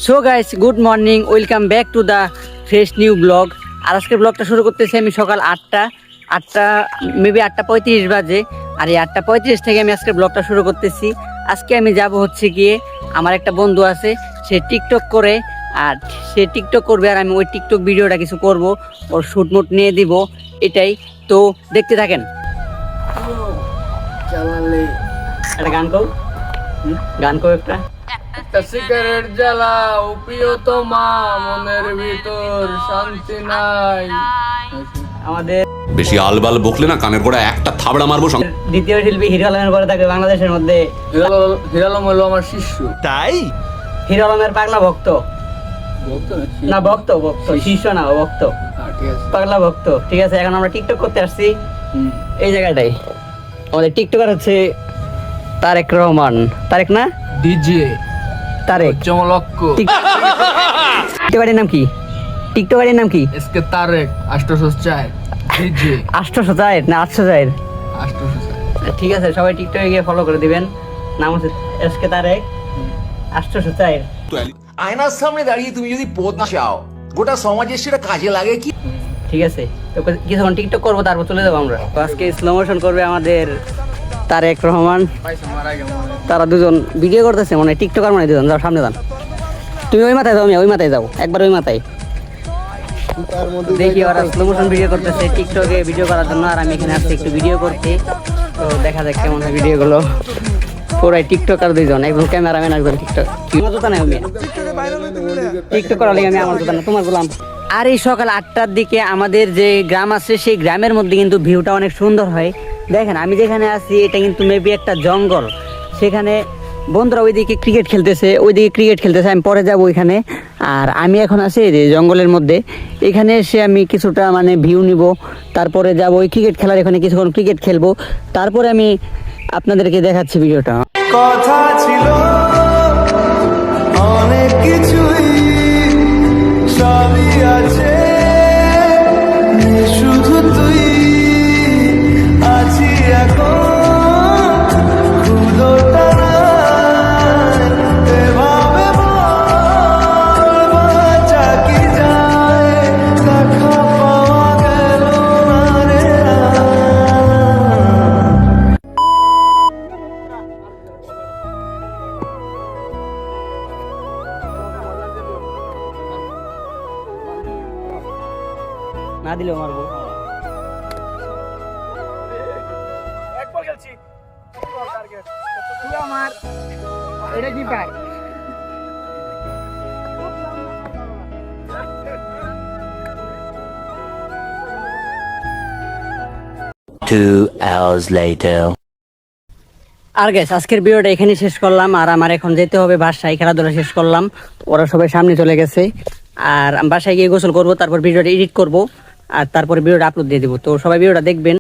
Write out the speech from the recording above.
So guys, good morning, welcome back to the fresh new blog. আর আজকের ব্লগটা শুরু করতেছি আমি সকাল আটটা মেবি 8:35 বাজে। আর এই 8:35 থেকে আমি আজকের ব্লগটা শুরু করতেছি। আজকে আমি যাব হচ্ছে গিয়ে, আমার একটা বন্ধু আছে, সে টিকটক করে, আর সে টিকটক করবে আর আমি ওই টিকটক ভিডিওটা কিছু করব, ওর শুট মুট নিয়ে দিব, এটাই। তো দেখতে থাকেন। চালালে একটা গান কও, গান কও একটা। একটা সিগারেট জ্বালাও প্রিয়তমা, মনের ভিতর শান্তি নাই। আমাদের বেশি আলবাল বকলে না কানের গোড়া একটা থাবড়া মারবো সঙ্গে। দ্বিতীয় শিল্পী হিরো আলমের পরে থাকে বাংলাদেশের মধ্যে। হিরালম হলো আমার শিষ্য। তাই হিরো আলমের পাগলা ভক্ত, বলতো না ভক্ত, শিষ্য না, ভক্ত, ঠিক আছে। পাগলা ভক্ত। ঠিক আছে, এখন আমরা টিকটক করতে আসছি হুম। এই জায়গাটাই। আমাদের টিকটকার হচ্ছে তারেক রহমান। তারেক না, ডিজে তারেক। চমলক্ষ টিকটকারের নাম কি? টিকটকারের নাম কি? এসকে তারেক 804 ডিজে 804 না 804? 804। ঠিক আছে, সবাই টিকটকে গিয়ে ফলো করে দিবেন। নাম হচ্ছে এসকে তারেক 804। আয়নার সামনে দাঁড়িয়ে তুমি যদি পদ চাও, গোটা সমাজের সেটা কাজে লাগে কি? ঠিক আছে, তো কিছুক্ষণ টিকটক করবো, তারপর চলে যাবো আমরা। তো আজকে স্লো মোশন করবে আমাদের তারেক রহমান। পয়সা মারা গেল মনে হয়। তারা দুজন ভিডিও করতেছে, মনে হয় টিকটকার, মনে হয় দুজন। যাও সামনে যান, তুমি ওই মাথায় যাও, আমি ওই মাথায় যাও, একবার ওই মাথায়। দেখি ওরা স্লো মোশন ভিডিও করতেছে টিকটকে ভিডিও করার জন্য, আর আমি এখানে আসছি একটু ভিডিও করতে। তো দেখা যাক কেমন হয় ভিডিওগুলো। পুরাই টিকটকার দুইজন, একজন ক্যামেরাম্যান, একজন টিকটক। আমার জুতা নাই, আমি টিকটক করার লাগে আমি আমার জুতা না, তোমার বললাম। আর এই সকাল 8টার দিকে আমাদের যে গ্রাম আছে, সেই গ্রামের মধ্যে কিন্তু ভিউটা অনেক সুন্দর হয়। দেখেন, আমি যেখানে আছি এটা কিন্তু মেবি একটা জঙ্গল। সেখানে বন্ধুরা ওইদিকে ক্রিকেট খেলতেছে, আমি পরে যাবো ওইখানে। আর আমি এখন আছি এই যে জঙ্গলের মধ্যে। এখানে এসে আমি কিছুটা মানে ভিউ নিব, তারপরে যাবো ওই ক্রিকেট খেলার, এখানে কিছুক্ষণ ক্রিকেট খেলবো, তারপরে আমি আপনাদেরকে দেখাচ্ছি ভিডিওটা। কথা ছিল অনেক কিছুই, সবই আছে, শুধু তুই আছি এখন খুদোটা এভাবে বাঁচা কি যায়, দেখা পাওয়া গেল না রে। না দিলেও মারবো। এটা কি পায়? 2 hours later. আর গ্যাস, আজকের ভিডিওটা এখানে শেষ করলাম। আর আমার এখন যেতে হবে বাসায়, খেলাধুলা শেষ করলাম, ওরা সবাই সামনে চলে গেছে। আর আমি বাসায় গিয়ে গোসল করবো, তারপর ভিডিওটা এডিট করবো, আর তারপরে ভিডিওটা আপলোড দিয়ে দেবো। তো সবাই ভিডিওটা দেখবেন।